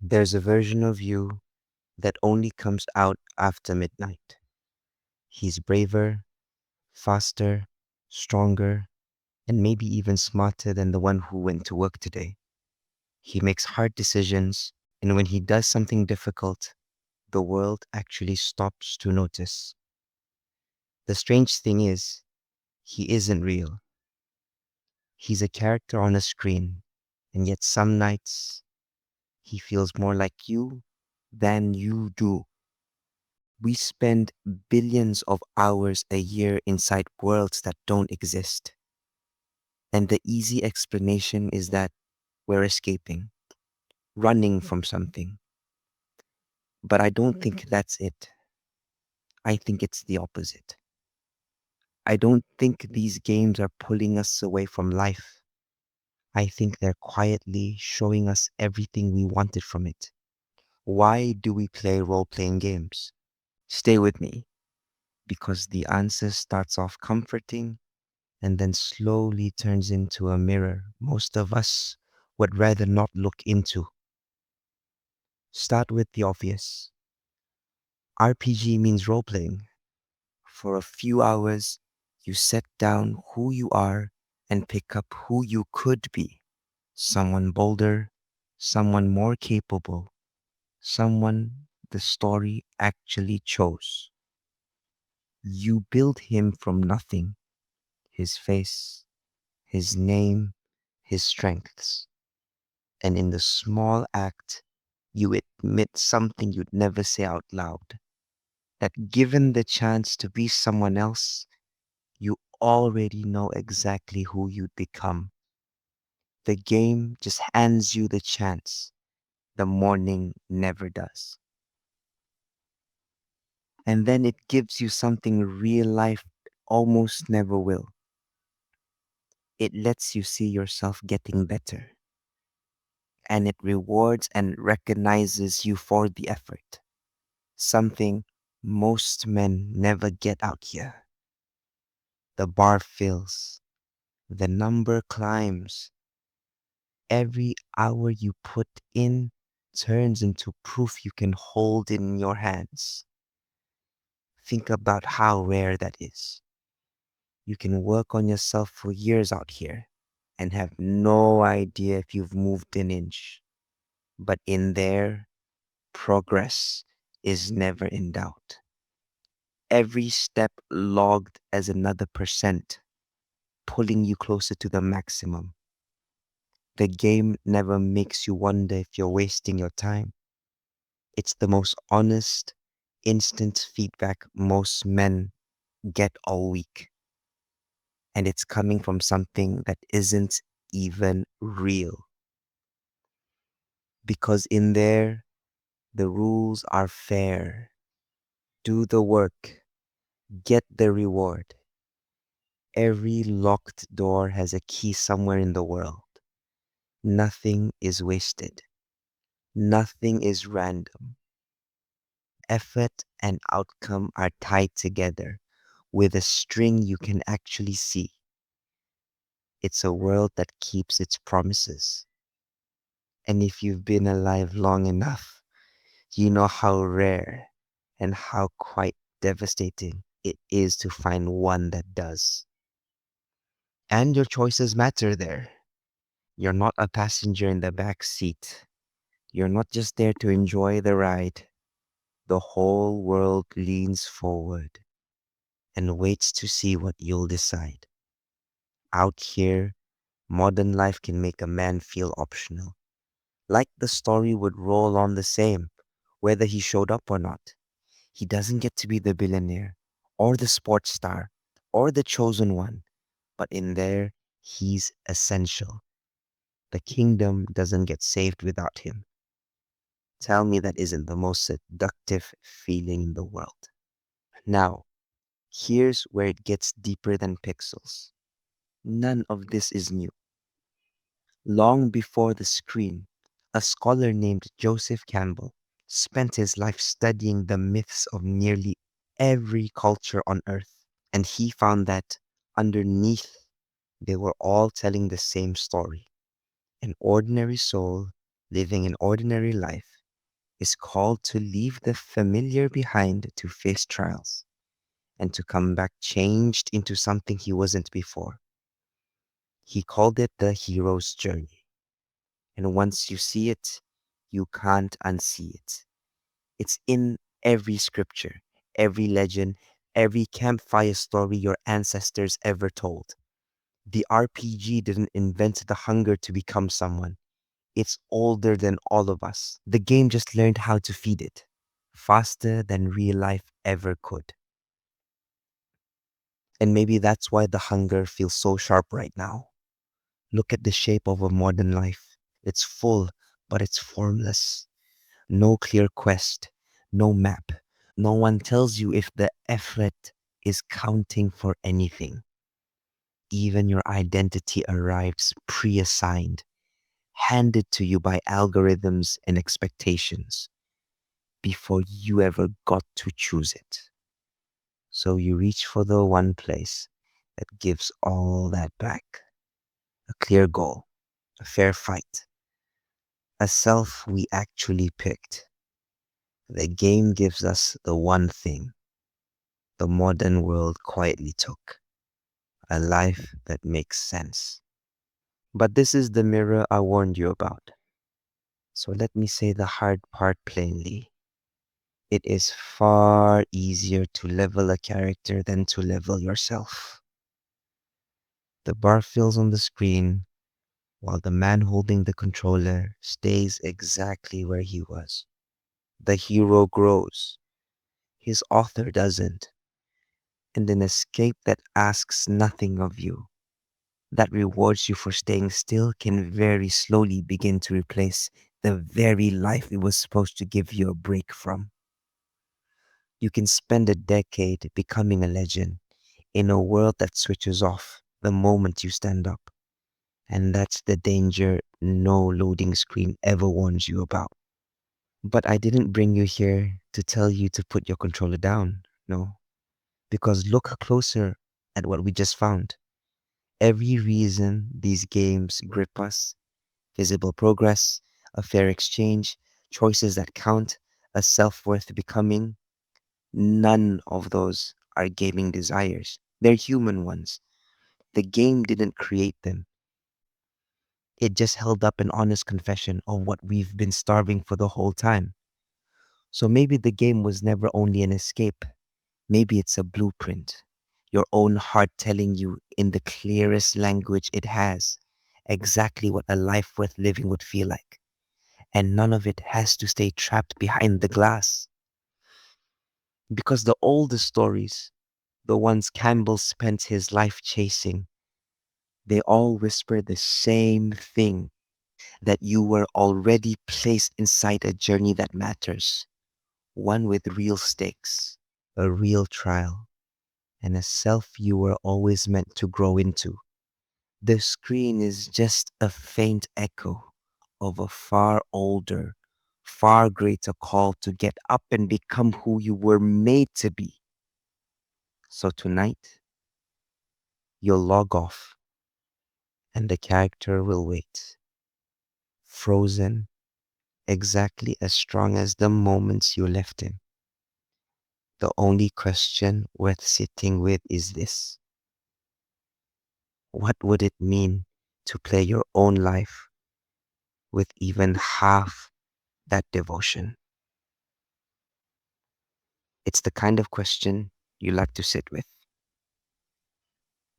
There's a version of you that only comes out after midnight. He's braver, faster, stronger, and maybe even smarter than the one who went to work today. He makes hard decisions, and when he does something difficult, the world actually stops to notice. The strange thing is, he isn't real. He's a character on a screen, and yet some nights he feels more like you than you do. We spend billions of hours a year inside worlds that don't exist. And the easy explanation is that we're escaping, running from something. But I don't think that's it. I think it's the opposite. I don't think these games are pulling us away from life. I think they're quietly showing us everything we wanted from it. Why do we play role playing games? Stay with me, because the answer starts off comforting and then slowly turns into a mirror most of us would rather not look into. Start with the obvious. RPG means role playing. For a few hours, you set down who you are and pick up who you could be. Someone bolder, someone more capable, someone the story actually chose. You build him from nothing: his face, his name, his strengths. And in the small act, you admit something you'd never say out loud: that given the chance to be someone else, you already know exactly who you'd become. The game just hands you the chance. The morning never does. And then it gives you something real life almost never will. It lets you see yourself getting better, and it rewards and recognizes you for the effort. Something most men never get out here. The bar fills, the number climbs. Every hour you put in turns into proof you can hold in your hands. Think about how rare that is. You can work on yourself for years out here and have no idea if you've moved an inch. But in there, progress is never in doubt. Every step logged as another percent, pulling you closer to the maximum. The game never makes you wonder if you're wasting your time. It's the most honest, instant feedback most men get all week. And it's coming from something that isn't even real. Because in there, the rules are fair. Do the work, get the reward. Every locked door has a key somewhere in the world. Nothing is wasted. Nothing is random. Effort and outcome are tied together with a string you can actually see. It's a world that keeps its promises. And if you've been alive long enough, you know how rare and how quite devastating it is to find one that does. And your choices matter there. You're not a passenger in the back seat. You're not just there to enjoy the ride. The whole world leans forward and waits to see what you'll decide. Out here, modern life can make a man feel optional, like the story would roll on the same, whether he showed up or not. He doesn't get to be the billionaire, or the sports star, or the chosen one, but in there, he's essential. The kingdom doesn't get saved without him. Tell me that isn't the most seductive feeling in the world. Now, here's where it gets deeper than pixels. None of this is new. Long before the screen, a scholar named Joseph Campbell spent his life studying the myths of nearly every culture on Earth. And he found that underneath, they were all telling the same story: an ordinary soul living an ordinary life, is called to leave the familiar behind to face trials and to come back changed into something he wasn't before. He called it the hero's journey. And once you see it, you can't unsee it. It's in every scripture, every legend, every campfire story your ancestors ever told. The RPG didn't invent the hunger to become someone. It's older than all of us. The game just learned how to feed it faster than real life ever could. And maybe that's why the hunger feels so sharp right now. Look at the shape of a modern life. It's full, but it's formless. No clear quest, no map. No one tells you if the effort is counting for anything. Even your identity arrives pre assigned, handed to you by algorithms and expectations before you ever got to choose it. So you reach for the one place that gives all that back: a clear goal, a fair fight, a self we actually picked. The game gives us the one thing the modern world quietly took: a life that makes sense. But this is the mirror I warned you about. So let me say the hard part plainly. It is far easier to level a character than to level yourself. The bar fills on the screen while the man holding the controller stays exactly where he was. The hero grows, his author doesn't, and an escape that asks nothing of you, that rewards you for staying still, can very slowly begin to replace the very life it was supposed to give you a break from. You can spend a decade becoming a legend in a world that switches off the moment you stand up. And that's the danger no loading screen ever warns you about. But I didn't bring you here to tell you to put your controller down, no. Because look closer at what we just found. Every reason these games grip us: visible progress, a fair exchange, choices that count, a self worth becoming, none of those are gaming desires. They're human ones. The game didn't create them. It just held up an honest confession of what we've been starving for the whole time. So maybe the game was never only an escape. Maybe it's a blueprint. Your own heart telling you in the clearest language it has exactly what a life worth living would feel like. And none of it has to stay trapped behind the glass. Because the oldest stories, the ones Campbell spent his life chasing, they all whisper the same thing: that you were already placed inside a journey that matters, one with real stakes, a real trial, and a self you were always meant to grow into. The screen is just a faint echo of a far older, far greater call to get up and become who you were made to be. So tonight, you'll log off and the character will wait, frozen, exactly as strong as the moments you left him. The only question worth sitting with is this: what would it mean to play your own life with even half that devotion? It's the kind of question you like to sit with.